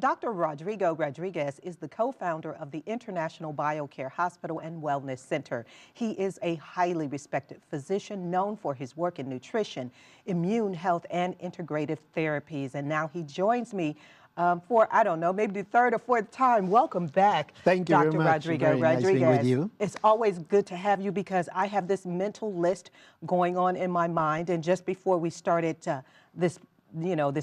Dr. Rodrigo Rodriguez is the co-founder of the International BioCare Hospital and Wellness Center. He is a highly respected physician known for his work in nutrition, immune health, and integrative therapies. And now he joins me for, I don't know, maybe the third or fourth time. Welcome back, Thank you Dr. very much. Rodrigo Very Rodriguez. nice being with you. It's always good to have you because I have this mental list going on in my mind. And just before we started this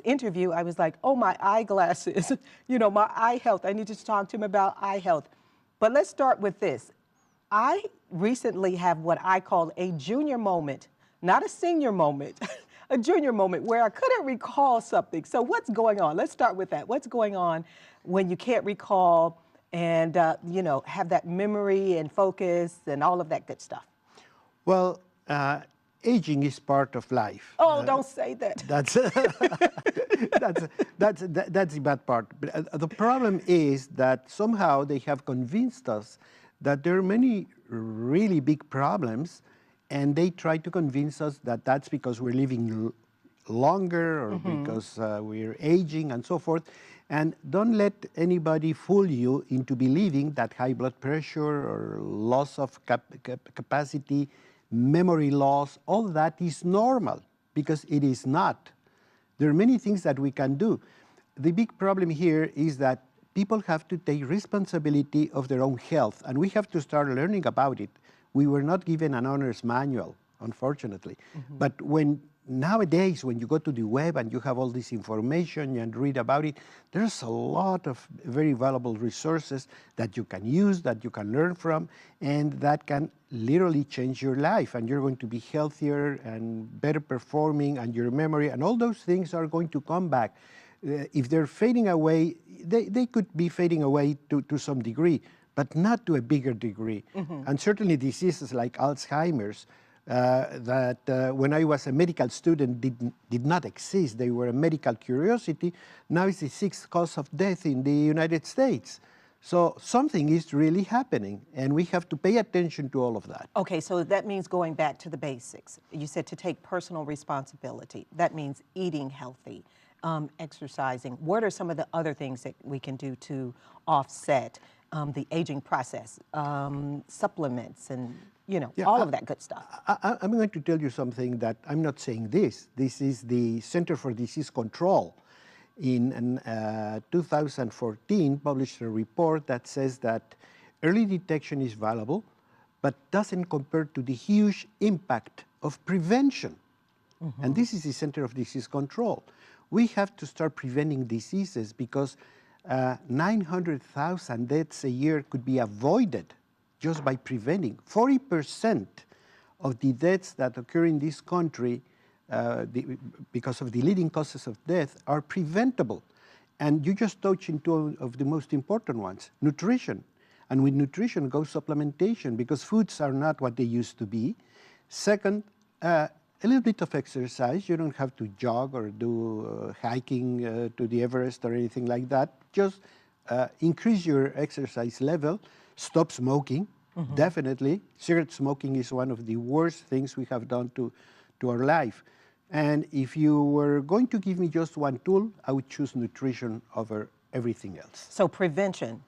interview, I was like, oh, my eyeglasses, my eye health. I need to talk to him about eye health. But let's start with this. I recently have what I call a junior moment, not a senior moment, a junior moment where I couldn't recall something. So what's going on? Let's start with that. What's going on when you can't recall and, have that memory and focus and all of that good stuff? Well, aging is part of life. Oh, don't say that. That's the bad part. But the problem is that somehow they have convinced us that there are many really big problems, and they try to convince us that that's because we're living longer or because we're aging and so forth. And don't let anybody fool you into believing that high blood pressure or loss of capacity, memory loss, all that is normal, because it is not. There are many things that we can do. The big problem here is that people have to take responsibility of their own health, and we have to start learning about it. We were not given an owner's manual, unfortunately. But nowadays, when you go to the web and you have all this information and read about it, there's a lot of very valuable resources that you can use, that you can learn from, and that can literally change your life. And you're going to be healthier and better performing, and your memory, and all those things are going to come back. If they're fading away, they could be fading away to some degree, but not to a bigger degree. And certainly diseases like Alzheimer's, that when I was a medical student did not exist. They were a medical curiosity. Now it's the 6th cause of death in the United States. So something is really happening, and we have to pay attention to all of that. Okay, so that means going back to the basics. You said to take personal responsibility. That means eating healthy, exercising. What are some of the other things that we can do to offset the aging process? Supplements and all of that good stuff. I'm going to tell you something that I'm not saying this. This is the Center for Disease Control. In 2014, published a report that says that early detection is valuable, but doesn't compare to the huge impact of prevention. And this is the Center of Disease Control. We have to start preventing diseases because 900,000 deaths a year could be avoided just by preventing. 40% of the deaths that occur in this country because of the leading causes of death are preventable. And you just touched on two of the most important ones, nutrition. And with nutrition goes supplementation, because foods are not what they used to be. Second, a little bit of exercise. You don't have to jog or do hiking to the Everest or anything like that. Just increase your exercise level. Stop smoking, definitely. Cigarette smoking is one of the worst things we have done to our life. And if you were going to give me just one tool, I would choose nutrition over everything else. So prevention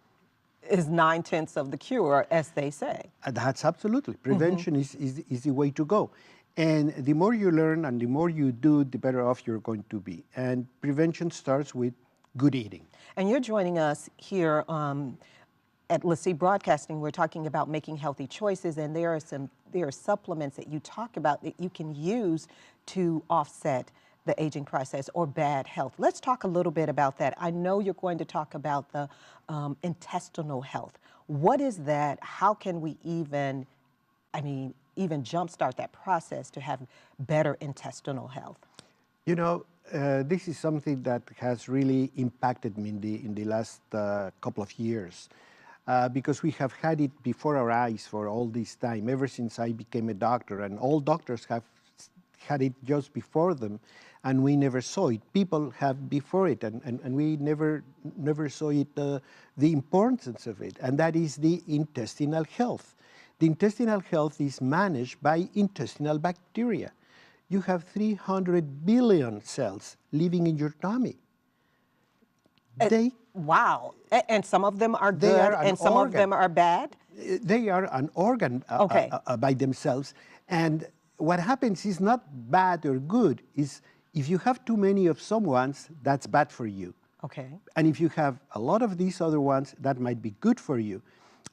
is 9/10 of the cure, as they say. That's absolutely. Prevention is the way to go. And the more you learn and the more you do, the better off you're going to be. And prevention starts with good eating. And you're joining us here at LeSEA Broadcasting. We're talking about making healthy choices, and there are supplements that you talk about that you can use to offset the aging process or bad health. Let's talk a little bit about that. I know you're going to talk about the intestinal health. What is that? How can we even jumpstart that process to have better intestinal health? This is something that has really impacted me in the last couple of years. Because we have had it before our eyes for all this time, ever since I became a doctor, and all doctors have had it just before them, and we never saw it. People have before it, and we never saw it, the importance of it, and that is the intestinal health. The intestinal health is managed by intestinal bacteria. You have 300 billion cells living in your tummy. Wow. And some of them are They good are an and some of organ. them are bad? They are an organ Okay. by themselves. And what happens is not bad or good, is if you have too many of some ones, that's bad for you. Okay. And if you have a lot of these other ones, that might be good for you.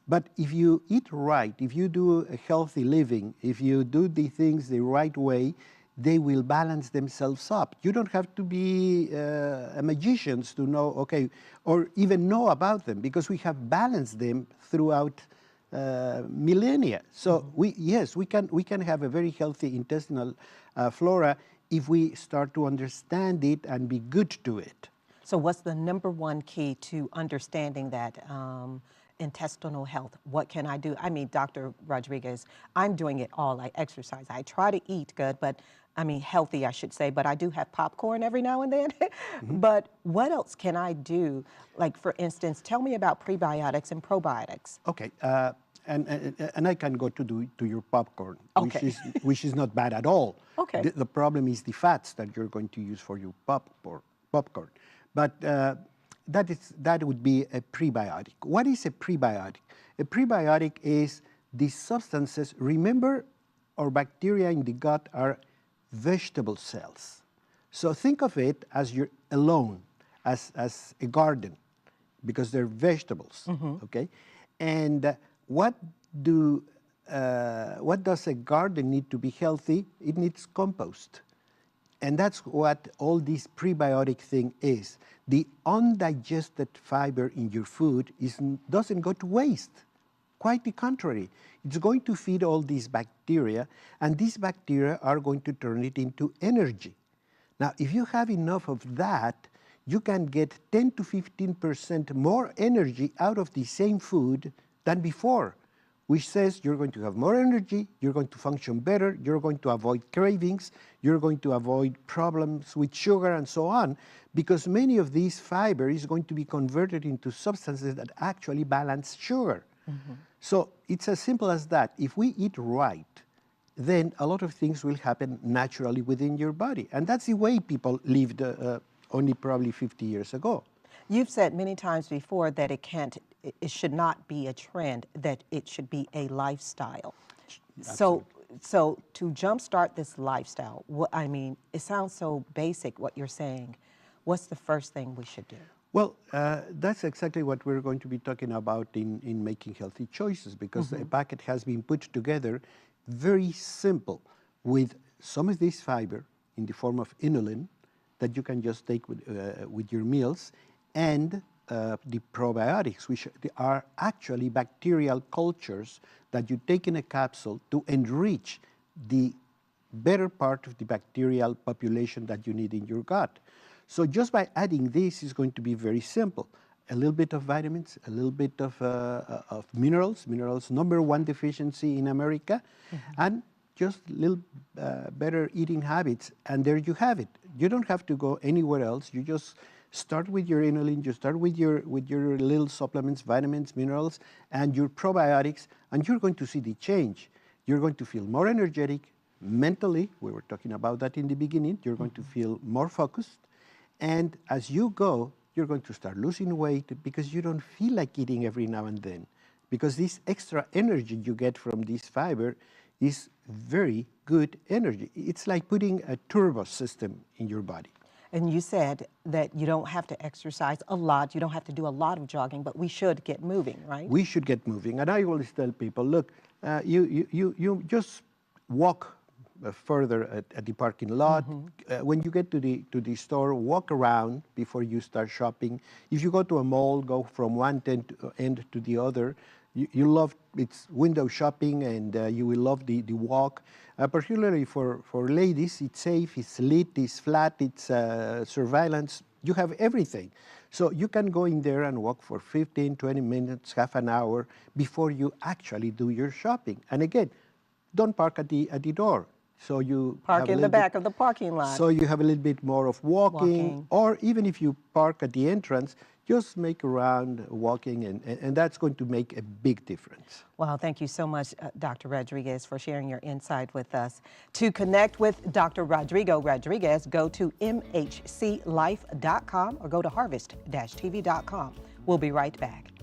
But if you eat right, if you do a healthy living, if you do the things the right way, they will balance themselves up. You don't have to be a magician to know, okay, or even know about them, because we have balanced them throughout millennia. So yes, we can have a very healthy intestinal flora if we start to understand it and be good to it. So what's the number one key to understanding that intestinal health? What can I do? I mean, Dr. Rodriguez, I'm doing it all. I exercise. I try to eat good, but I mean healthy, I should say, but I do have popcorn every now and then. But what else can I do? Like, for instance, tell me about prebiotics and probiotics. Okay, and I can go to your popcorn, Okay. which is not bad at all. Okay. The problem is the fats that you're going to use for your popcorn. But that would be a prebiotic. What is a prebiotic? A prebiotic is the substances. Remember, our bacteria in the gut are vegetable cells. So think of it as your lawn, as a garden, because they're vegetables. Okay, and what does a garden need to be healthy? It needs compost. And that's what all this prebiotic thing is. The undigested fiber in your food doesn't go to waste. Quite the contrary. It's going to feed all these bacteria, and these bacteria are going to turn it into energy. Now, if you have enough of that, you can get 10 to 15% more energy out of the same food than before, which says you're going to have more energy, you're going to function better, you're going to avoid cravings, you're going to avoid problems with sugar and so on, because many of these fiber is going to be converted into substances that actually balance sugar. So it's as simple as that. If we eat right, then a lot of things will happen naturally within your body. And that's the way people lived only probably 50 years ago. You've said many times before that it should not be a trend, that it should be a lifestyle. So to jumpstart this lifestyle, I mean, it sounds so basic what you're saying. What's the first thing we should do? Well, that's exactly what we're going to be talking about in making healthy choices, because the packet has been put together very simple with some of this fiber in the form of inulin that you can just take with your meals, and the probiotics, which are actually bacterial cultures that you take in a capsule to enrich the better part of the bacterial population that you need in your gut. So just by adding this is going to be very simple. A little bit of vitamins, a little bit of minerals, #1 deficiency in America, and just a little better eating habits, and there you have it. You don't have to go anywhere else. You just start with your inulin, you start with your little supplements, vitamins, minerals, and your probiotics, and you're going to see the change. You're going to feel more energetic mentally. We were talking about that in the beginning. You're going to feel more focused, and as you go, you're going to start losing weight because you don't feel like eating every now and then, because this extra energy you get from this fiber is very good energy. It's like putting a turbo system in your body. And you said that you don't have to exercise a lot, you don't have to do a lot of jogging, but we should get moving, right? We should get moving. And I always tell people, look, you just walk further at the parking lot. When you get to the store, walk around before you start shopping. If you go to a mall, go from one end to the other. You love it's window shopping, and you will love the walk. Particularly for ladies, it's safe, it's lit, it's flat, it's surveillance. You have everything. So you can go in there and walk for 15, 20 minutes, half an hour before you actually do your shopping. And again, don't park at the door. So you Park in the back of the parking lot. So you have a little bit more of walking. Or even if you park at the entrance, just make a round walking, and that's going to make a big difference. Well, thank you so much, Dr. Rodriguez, for sharing your insight with us. To connect with Dr. Rodrigo Rodriguez, go to mhclife.com or go to harvest-tv.com. We'll be right back.